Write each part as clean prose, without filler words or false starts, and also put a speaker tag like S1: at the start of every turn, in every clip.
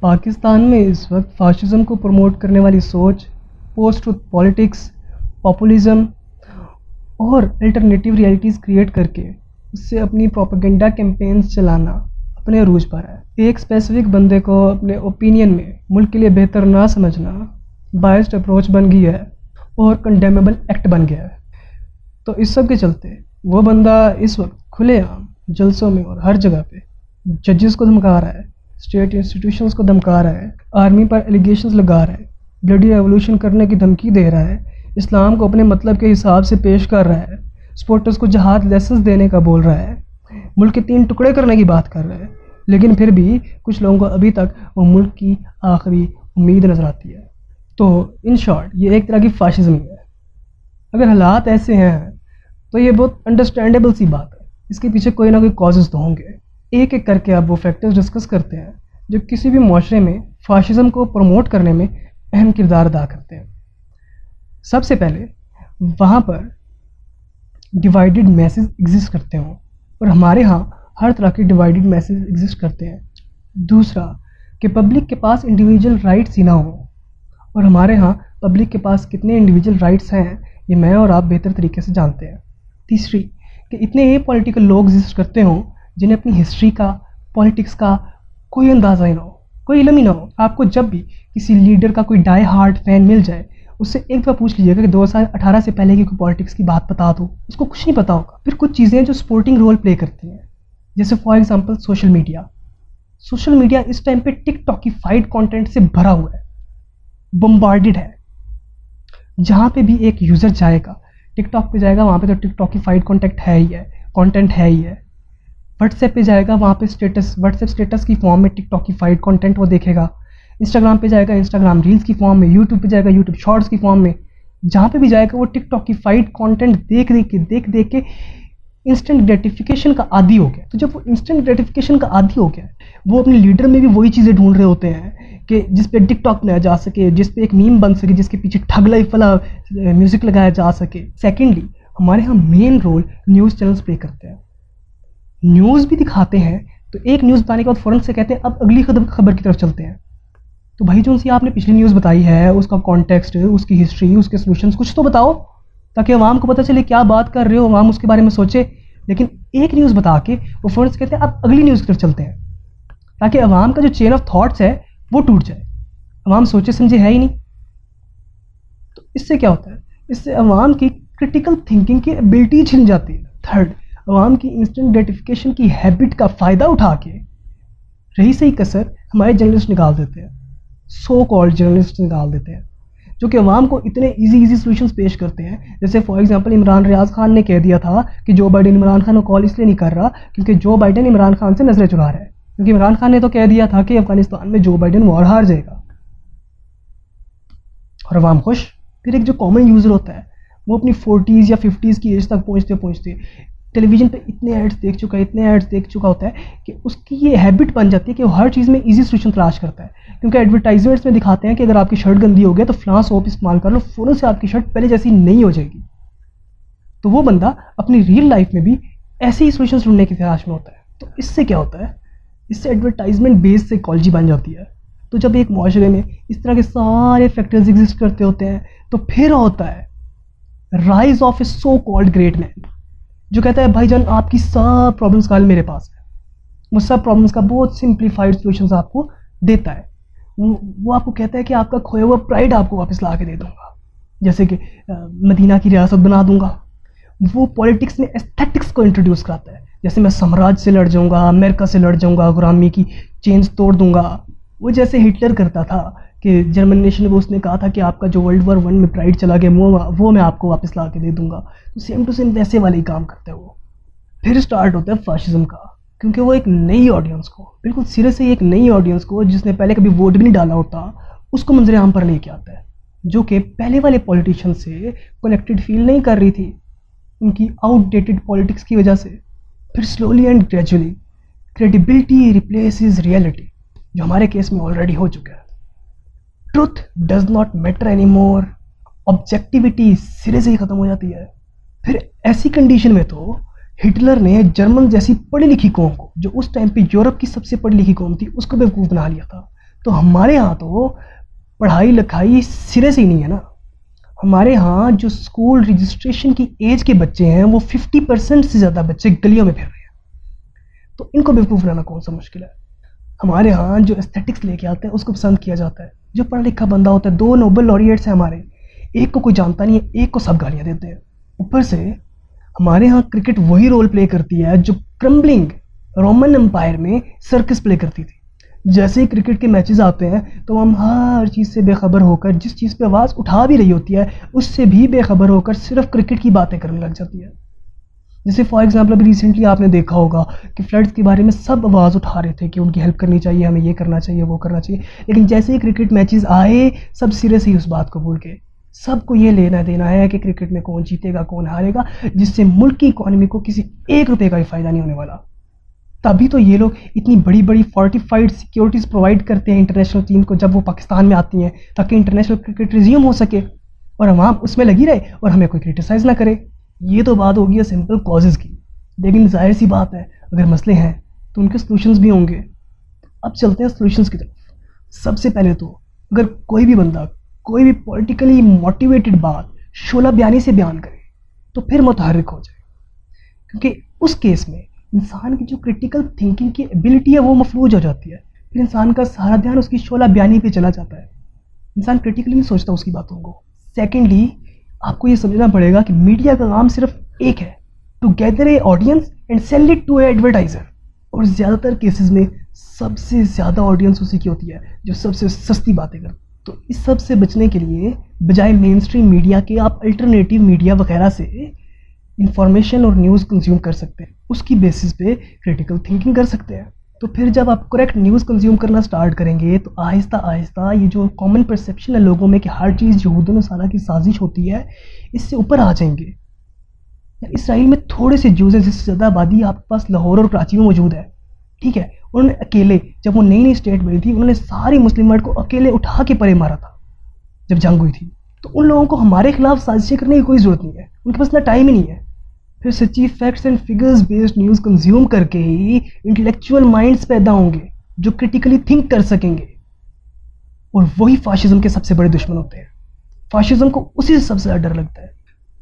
S1: पाकिस्तान में इस वक्त फाशिज़्म को प्रमोट करने वाली सोच, पोस्ट ट्रुथ पॉलिटिक्स, पॉपुलिज्म और अल्टरनेटिव रियलिटीज़ क्रिएट करके उससे अपनी प्रोपेगेंडा कैंपेन्स चलाना अपने अरूज पर है। एक स्पेसिफिक बंदे को अपने ओपिनियन में मुल्क के लिए बेहतर ना समझना बायस्ड अप्रोच बन गई है और कंडेमेबल एक्ट बन गया है। तो इस सब के चलते वो बंदा इस वक्त खुलेआम जलसों में और हर जगह पे जजेस को धमका रहा है, स्टेट इंस्टीट्यूशंस को धमका रहा है, आर्मी पर एलिगेशंस लगा रहा है, ब्लडी रेवोल्यूशन करने की धमकी दे रहा है, इस्लाम को अपने मतलब के हिसाब से पेश कर रहा है, स्पोर्टर्स को जहाद लेसन्स देने का बोल रहा है, मुल्क के 3 टुकड़े करने की बात कर रहा है। लेकिन फिर भी कुछ लोगों को अभी तक वो मुल्क की आखिरी उम्मीद नज़र आती है। तो इन शॉर्ट ये एक तरह की फाशिज्म है। अगर हालात ऐसे हैं तो ये बहुत अंडरस्टैंडेबल सी बात है। इसके पीछे कोई ना कोई कॉजेज़ तो होंगे। एक एक करके आप वो फैक्टर्स डिस्कस करते हैं जो किसी भी माशरे में फाशिज्म को प्रमोट करने में अहम किरदार अदा करते हैं। सबसे पहले वहाँ पर डिवाइडेड मैसेज एग्जिस्ट करते हों और हमारे यहाँ हर तरह के डिवाइडेड मैसेज एग्जिस्ट करते हैं। दूसरा कि पब्लिक के पास इंडिविजुअल राइट्स ही ना हो और हमारे यहाँ पब्लिक के पास कितने इंडिविजुअल राइट्स हैं ये मैं और आप बेहतर तरीके से जानते हैं। तीसरी कि इतने ये पॉलिटिकल लोग एग्जिस्ट करते हों जिन्हें अपनी हिस्ट्री का, पॉलिटिक्स का कोई अंदाज़ा ही ना हो, कोई इल्म ही ना हो। आपको जब भी किसी लीडर का कोई डाई हार्ड फैन मिल जाए उससे एक बार पूछ लीजिएगा कि 2018 से पहले की कोई पॉलिटिक्स की बात बता दो, उसको कुछ नहीं पता होगा। फिर कुछ चीज़ें जो सपोर्टिंग रोल प्ले करती हैं, जैसे फॉर एग्जांपल सोशल मीडिया इस टाइम पे टिकटॉकिफाइड कंटेंट से भरा हुआ है, बम्बार्डेड है। जहाँ पे भी एक यूज़र जाएगा, टिकटॉक पे जाएगा, वहाँ पे तो टिकटॉकिफाइड कंटेंट है ही है। व्हाट्सएप पे जाएगा, वहाँ पे व्हाट्सएप स्टेटस की फॉर्म में टिकटॉकिफाइड कंटेंट वो देखेगा। इंस्टाग्राम पे जाएगा, इंस्टाग्राम रील्स की फॉर्म में, यूट्यूब पे जाएगा, यूट्यूब शॉर्ट्स की फॉर्म में। जहाँ पे भी जाएगा वो टिकटॉकिफाइड कंटेंट देख देख के इंस्टेंट ग्रेटिफिकेशन का आदी हो गया। तो जब वो इंस्टेंट ग्रेटिफिकेशन का आदी हो गया, वो अपने लीडर में भी वही चीज़ें ढूंढ रहे होते हैं कि जिस पे टिकटॉक बनाया जा सके, जिस पे एक मीम बन सके, जिसके पीछे ठग लाइफ वाला म्यूजिक लगाया जा सके। सेकेंडली हमारे यहाँ main role news channels play करते हैं। न्यूज़ भी दिखाते हैं तो एक न्यूज़ बताने के बाद फ़ौरन से कहते हैं अब अगली खबर की तरफ चलते हैं। तो भाई जो सी आपने पिछली न्यूज़ बताई है उसका कॉन्टेक्स्ट, उसकी हिस्ट्री, उसके सोल्यूशंस कुछ तो बताओ ताकि अवाम को पता चले क्या बात कर रहे हो, अवाम उसके बारे में सोचे। लेकिन एक न्यूज़ बता के वो फ़ौरन से कहते हैं अब अगली न्यूज़ की तरफ चलते हैं, ताकि अवाम का जो चेन ऑफ थॉट्स है वो टूट जाए। अवाम सोचे समझे है ही नहीं। तो इससे क्या होता है, इससे अवाम की क्रिटिकल थिंकिंग की एबिलिटी छिन जाती है। थर्ड, अवाम की इंस्टेंट ग्रेटिफिकेशन की हैबिट का फ़ायदा उठा के रही सही कसर हमारे जर्नलिस्ट निकाल देते हैं, सो कॉल्ड जर्नलिस्ट निकाल देते हैं, जो कि अवाम को इतने इजी सॉल्यूशंस पेश करते हैं। जैसे फॉर एग्जांपल इमरान रियाज खान ने कह दिया था कि जो बाइडेन इमरान खान को कॉल इसलिए नहीं कर रहा क्योंकि जो बाइडेन इमरान खान से नजरें चुरा रहा है, क्योंकि इमरान खान ने तो कह दिया था कि अफगानिस्तान में जो बाइडेन वॉर हार जाएगा और अवाम खुश। फिर एक जो कॉमन यूज़र होता है वो अपनी 40s या 50s की एज तक पहुँचते टेलीविज़न पे इतने एड्स देख चुका होता है कि उसकी ये हैबिट बन जाती है कि वो हर चीज़ में इजी सॉल्यूशन तलाश करता है। क्योंकि एडवर्टाइजमेंट्स में दिखाते हैं कि अगर आपकी शर्ट गंदी हो गया तो फलां सोप इस्तेमाल कर लो, फ़ौरन से आपकी शर्ट पहले जैसी नहीं हो जाएगी। तो वो बंदा अपनी रियल लाइफ में भी ऐसे ही सॉल्यूशन ढूंढने की तलाश में होता है। तो इससे क्या होता है, इससे एडवर्टाइजमेंट बेस्ड साइकोलॉजी बन जाती है। तो जब एक माशरे में इस तरह के सारे फैक्टर्स एग्जिस्ट करते होते हैं तो फिर होता है rise of A so called great man, जो कहता है भाईजान आपकी सब प्रॉब्लम्स का हल मेरे पास है। वो सब प्रॉब्लम्स का बहुत सिंप्लीफाइड सॉल्यूशंस आपको देता है। वो आपको कहता है कि आपका खोया हुआ प्राइड आपको वापस ला के दे दूंगा, जैसे कि मदीना की रियासत बना दूंगा। वो पॉलिटिक्स में एस्थेटिक्स को इंट्रोड्यूस कराता है, जैसे मैं साम्राज्य से लड़ जाऊंगा, अमेरिका से लड़ जाऊंगा, गुलामी की चेंज तोड़ दूंगा। वो जैसे हिटलर करता था कि जर्मन नेशन को उसने कहा था कि आपका जो वर्ल्ड वॉर 1 में प्राइड चला गया वो मैं आपको वापस ला के दे दूंगा। तो सेम टू सेम वैसे वाले ही काम करता है वो। फिर स्टार्ट होता है फाशिज्म का, क्योंकि वो एक नई ऑडियंस को, बिल्कुल सिरे से एक नई ऑडियंस को जिसने पहले कभी वोट भी नहीं डाला होता, उसको मंजर आम पर लेके आता है, जो कि पहले वाले पॉलिटिशियन से कनेक्टेड फील नहीं कर रही थी उनकी आउटडेटेड पॉलिटिक्स की वजह से। फिर slowly and gradually credibility replaces reality, जो हमारे केस में ऑलरेडी हो चुका है। Truth does not matter any more, objectivity सिरे से ही ख़त्म हो जाती है। फिर ऐसी कंडीशन में तो हिटलर ने जर्मन जैसी पढ़ी लिखी कौम को, जो उस टाइम पे यूरोप की सबसे पढ़ी लिखी कौम थी, उसको बेवकूफ़ बना लिया था। तो हमारे यहाँ तो पढ़ाई लिखाई सिरे से ही नहीं है ना। हमारे यहाँ जो स्कूल रजिस्ट्रेशन की एज के बच्चे हैं वो 50% से ज़्यादा बच्चे गलियों में फिर रहे हैं। तो इनको बेवकूफ़ बनाना कौन सा मुश्किल है। हमारे यहाँ जो एस्थेटिक्स लेके आते हैं उसको पसंद किया जाता है। जो पढ़ा लिखा बंदा होता है, 2 नोबेल लॉरिएट्स हैं हमारे, एक को कोई जानता नहीं है, एक को सब गालियाँ देते हैं। ऊपर से हमारे यहाँ क्रिकेट वही रोल प्ले करती है जो क्रम्बलिंग रोमन एम्पायर में सर्कस प्ले करती थी। जैसे ही क्रिकेट के मैचेस आते हैं तो हम हर चीज़ से बेखबर होकर, जिस चीज़ पे आवाज़ उठा भी रही होती है उससे भी बेखबर होकर सिर्फ क्रिकेट की बातें करने लग जाती है। जैसे फॉर एग्जांपल अभी रिसेंटली आपने देखा होगा कि फ्लड्स के बारे में सब आवाज़ उठा रहे थे कि उनकी हेल्प करनी चाहिए, हमें ये करना चाहिए, वो करना चाहिए। लेकिन जैसे ही क्रिकेट मैचेस आए सब सिरे से ही उस बात को भूल गए। सबको ये लेना देना है कि क्रिकेट में कौन जीतेगा कौन हारेगा, जिससे मुल्क की इकॉनमी को किसी 1 रुपये का भी फ़ायदा नहीं होने वाला। तभी तो ये लोग इतनी बड़ी बड़ी फोर्टिफाइड सिक्योरिटीज़ प्रोवाइड करते हैं इंटरनेशनल टीम को जब वो पाकिस्तान में आती हैं, ताकि इंटरनेशनल क्रिकेट रिज्यूम हो सके और हम उसमें लगी रहे और हमें कोई क्रिटिसाइज़ ना करे। ये तो बात होगी सिंपल कॉजेज़ की। लेकिन जाहिर सी बात है अगर मसले हैं तो उनके सॉल्यूशंस भी होंगे। अब चलते हैं सॉल्यूशंस की तरफ। सबसे पहले तो अगर कोई भी बंदा कोई भी पॉलिटिकली मोटिवेटेड बात शोला बयानी से बयान करे तो फिर मुतहर्रिक हो जाए, क्योंकि उस केस में इंसान की जो क्रिटिकल थिंकिंग की एबिलिटी है वो मफलूज हो जाती है। फिर इंसान का सारा ध्यान उसकी शोला बयानी पे चला जाता है, इंसान क्रिटिकली नहीं सोचता उसकी बातों को। सेकेंडली आपको ये समझना पड़ेगा कि मीडिया का काम सिर्फ एक है, to gather a audience and sell it to a advertiser. और ज़्यादातर केसेस में सबसे ज़्यादा ऑडियंस उसी की होती है जो सबसे सस्ती बातें करती है। तो इस सब से बचने के लिए बजाय मेन स्ट्रीम मीडिया के आप अल्टरनेटिव मीडिया वगैरह से इंफॉर्मेशन और न्यूज़ कंज्यूम कर सकते हैं, उसकी बेसिस पे क्रिटिकल थिंकिंग कर सकते हैं। तो फिर जब आप करेक्ट न्यूज़ कंज्यूम करना स्टार्ट करेंगे तो आहिस्ता आहिस्ता ये जो कॉमन परसेप्शन है लोगों में कि हर चीज़ यहूद नसारा की साजिश होती है, इससे ऊपर आ जाएंगे। इसराइल में थोड़े से ज्यूज़ हैं, जिससे ज़्यादा आबादी आपके पास लाहौर और कराची में मौजूद है, ठीक है। उन्होंने अकेले, जब वो नई नई स्टेट बनी थी, उन्होंने सारी मुस्लिम वर्ल्ड को अकेले उठा के परे मारा था जब जंग हुई थी। तो उन लोगों को हमारे खिलाफ साजिशें करने की कोई ज़रूरत नहीं है, उनके पास इतना टाइम ही नहीं है। फिर सच्ची facts and figures based news consume करके ही इंटेलेक्चुअल माइंड्स पैदा होंगे जो क्रिटिकली थिंक कर सकेंगे, और वही फाशिज्म के सबसे बड़े दुश्मन होते हैं। फाशिज्म को उसी से सबसे ज़्यादा डर लगता है,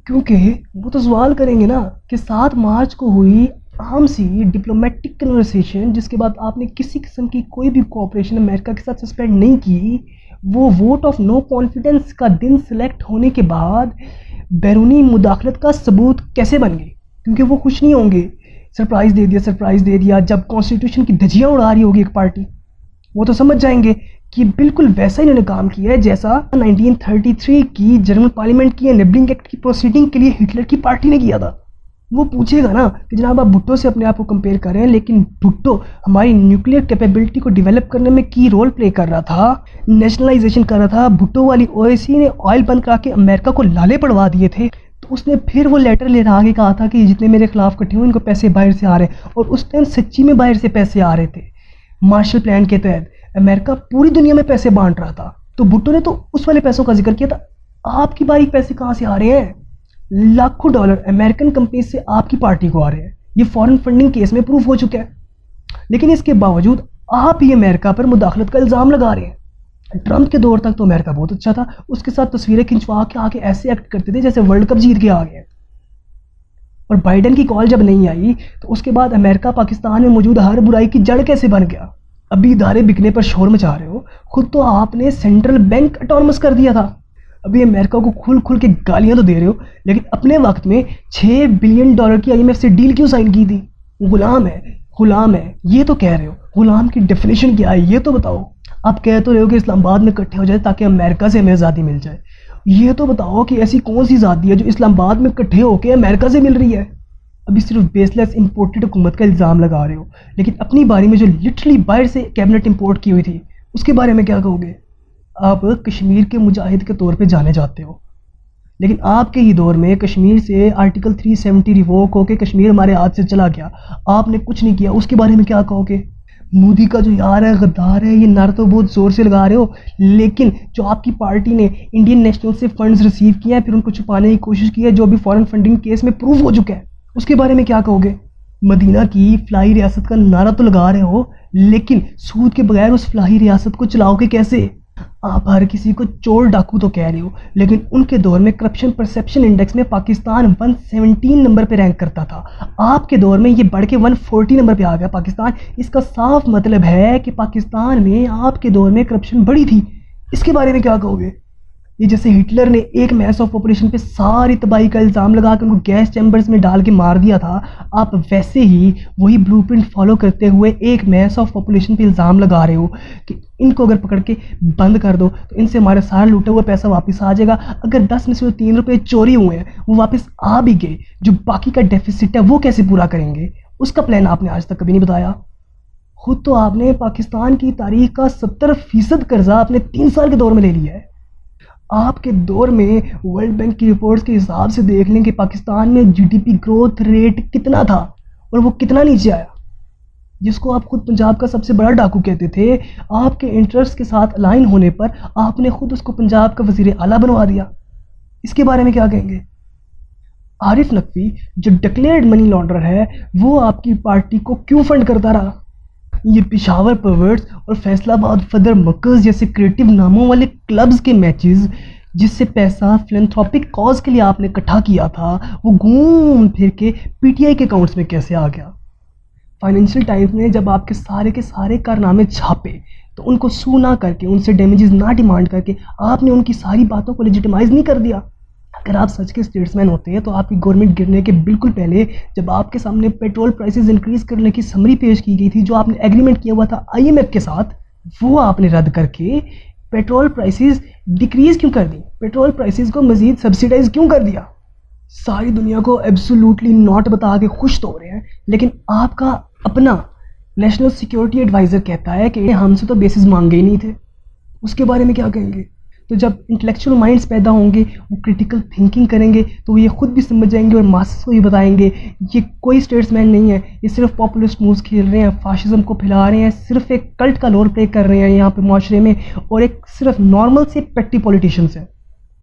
S1: क्योंकि वो तो सवाल करेंगे ना कि 7 मार्च को हुई आम सी डिप्लोमेटिक कन्वर्सेशन, जिसके बाद आपने किसी किस्म की कोई भी कोऑपरेशन अमेरिका के साथ सस्पेंड नहीं की, वो वोट ऑफ नो कॉन्फिडेंस का दिन सिलेक्ट होने के बाद बैरूनी मुदाखलत का सबूत कैसे बन गई? क्योंकि वो खुश नहीं होंगे। सरप्राइज़ दे दिया। जब कॉन्स्टिट्यूशन की धज्जियाँ उड़ा रही होगी एक पार्टी, वो तो समझ जाएंगे कि बिल्कुल वैसा ही इन्होंने काम किया है जैसा 1933 की जर्मन पार्लियामेंट की एनेबलिंग एक्ट की प्रोसीडिंग के लिए हिटलर की पार्टी ने किया था। वो पूछेगा ना कि जनाब आप भुट्टो से अपने आप को कंपेयर कर रहे हैं, लेकिन भुट्टो हमारी न्यूक्लियर कैपेबिलिटी को डेवलप करने में की रोल प्ले कर रहा था, नेशनलाइजेशन कर रहा था। भुट्टो वाली ओएसी ने ऑयल बंद करा के अमेरिका को लाले पड़वा दिए थे। तो उसने फिर वो लेटर ले आगे कहा था कि जितने मेरे खिलाफ इकट्ठे हुए इनको पैसे बाहर से आ रहे हैं, और उस टाइम सच्ची में बाहर से पैसे आ रहे थे। मार्शल प्लान के तहत अमेरिका पूरी दुनिया में पैसे बांट रहा था, तो भुट्टो ने तो उस वाले पैसों का जिक्र किया था। आपकी बारीक पैसे कहाँ से आ रहे हैं? लाखों डॉलर अमेरिकन कंपनी से आपकी पार्टी को आ रहे हैं। ये फॉरेन फंडिंग केस में प्रूफ हो चुका है। लेकिन इसके बावजूद आप ही अमेरिका पर मुदाखलत का इल्ज़ाम लगा रहे हैं। ट्रंप के दौर तक तो अमेरिका बहुत अच्छा था, उसके साथ तस्वीरें खिंचवा के आके ऐसे एक्ट करते थे जैसे वर्ल्ड कप जीत के आ गए। और बाइडन की कॉल जब नहीं आई तो उसके बाद अमेरिका पाकिस्तान में मौजूद हर बुराई की जड़ कैसे बन गया? अभी इदारे बिकने पर शोर मचा रहे हो, खुद तो आपने सेंट्रल बैंक ऑटोनमस कर दिया था। अभी अमेरिका को खुल खुल के गालियां तो दे रहे हो, लेकिन अपने वक्त में $6 बिलियन की IMF से डील क्यों साइन की थी? गुलाम है ये तो कह रहे हो। गुलाम की डेफिनेशन क्या है ये तो बताओ। आप कह तो रहे हो कि इस्लामाबाद में इकट्ठे हो जाए ताकि अमेरिका से हमें आज़ादी मिल जाए। ये तो बताओ कि ऐसी कौन सी आज़ादी है जो इस्लामाबाद में इकट्ठे होकर अमेरिका से मिल रही है? अभी सिर्फ बेसलेस इंपोर्टेड हुकूमत का इल्ज़ाम लगा रहे हो, लेकिन अपनी बारी में जो लिटरली बाहर से कैबिनेट इंपोर्ट की हुई थी उसके बारे में क्या कहोगे? आप कश्मीर के मुजाहिद के तौर पे जाने जाते हो, लेकिन आपके ही दौर में कश्मीर से आर्टिकल 370 रिवोक होकर कश्मीर हमारे हाथ से चला गया, आपने कुछ नहीं किया। उसके बारे में क्या कहोगे? मोदी का जो यार है गद्दार है, ये नारा तो बहुत ज़ोर से लगा रहे हो, लेकिन जो आपकी पार्टी ने इंडियन नेशनल से फंड्स रिसीव किए हैं फिर उनको छुपाने की कोशिश की है, जो अभी फॉरेन फंडिंग केस में प्रूव हो चुका है, उसके बारे में क्या कहोगे? मदीना की फलाही रियासत का नारा तो लगा रहे हो, लेकिन सूद के बगैर उस फलाही रियासत को चलाओगे कैसे? आप हर किसी को चोर डाकू तो कह रहे हो, लेकिन उनके दौर में करप्शन परसेप्शन इंडेक्स में पाकिस्तान 117 नंबर पे रैंक करता था। आपके दौर में ये बढ़ के 140 नंबर पे आ गया पाकिस्तान। इसका साफ मतलब है कि पाकिस्तान में आपके दौर में करप्शन बढ़ी थी। इसके बारे में क्या कहोगे? ये जैसे हिटलर ने एक मैस ऑफ पॉपुलेशन पे सारी तबाही का इल्ज़ाम लगा के उनको गैस चैम्बर्स में डाल के मार दिया था, आप वैसे ही वही ब्लूप्रिंट फॉलो करते हुए एक मैस ऑफ पॉपुलेशन पे इल्ज़ाम लगा रहे हो कि इनको अगर पकड़ के बंद कर दो तो इनसे हमारा सारा लूटा हुआ पैसा वापस आ जाएगा। अगर 10 में से 3 रुपये चोरी हुए हैं वो वापस आ भी गए, जो बाकी का डेफिसिट है वो कैसे पूरा करेंगे? उसका प्लान आपने आज तक कभी नहीं बताया। खुद तो आपने पाकिस्तान की तारीख का 70% कर्जा अपने 3 साल के दौर में ले लिया है। आपके दौर में वर्ल्ड बैंक की रिपोर्ट्स के हिसाब से देख लें कि पाकिस्तान में जीडीपी ग्रोथ रेट कितना था और वो कितना नीचे आया, जिसको आप खुद पंजाब का सबसे बड़ा डाकू कहते थे। आपके इंटरेस्ट के साथ अलाइन होने पर आपने खुद उसको पंजाब का वजीर आला बनवा दिया। इसके बारे में क्या कहेंगे? आरिफ नकवी जो डिक्लेयर्ड मनी लॉन्ड्रर है, वो आपकी पार्टी को क्यों फंड करता रहा? ये पिशावर परवर्ट्स और फैसलाबाद फदर मक्कस जैसे क्रिएटिव नामों वाले क्लब्स के मैचेस, जिससे पैसा फिलैंथ्रोपिक कॉज के लिए आपने इकट्ठा किया था, वो घूम फिर के पीटीआई के अकाउंट्स में कैसे आ गया? फाइनेंशियल टाइम्स ने जब आपके के सारे कारनामे छापे तो उनको सू ना करके, उनसे डैमेजेस ना डिमांड करके आपने उनकी सारी बातों को लेजिटिमाइज नहीं कर दिया। अगर आप सच के स्टेट्समैन होते हैं तो आपकी गवर्नमेंट गिरने के बिल्कुल पहले, जब आपके सामने पेट्रोल प्राइसेस इंक्रीज करने की समरी पेश की गई थी, जो आपने एग्रीमेंट किया हुआ था आईएमएफ के साथ, वो आपने रद्द करके पेट्रोल प्राइसेस डिक्रीज क्यों कर दी? पेट्रोल प्राइसेस को मजीद सब्सिडाइज क्यों कर दिया? सारी दुनिया को एब्सोल्युटली नॉट बता के खुश तो हो रहे हैं, लेकिन आपका अपना नेशनल सिक्योरिटी एडवाइज़र कहता है कि हमसे तो बेसिस मांगे ही नहीं थे। उसके बारे में क्या कहेंगे? तो जब इंटेलेक्चुअल माइंड्स पैदा होंगे, वो क्रिटिकल थिंकिंग करेंगे, तो ये खुद भी समझ जाएंगे और मासेस को भी बताएंगे ये कोई स्टेट्समैन नहीं है, ये सिर्फ पॉपुलिस्ट मूव्स खेल रहे हैं, फाशिज्म को फैला रहे हैं, सिर्फ एक कल्ट का रोल प्ले कर रहे हैं यहाँ पे माशरे में, और एक सिर्फ नॉर्मल से पेट्टी पॉलिटिशियंस हैं।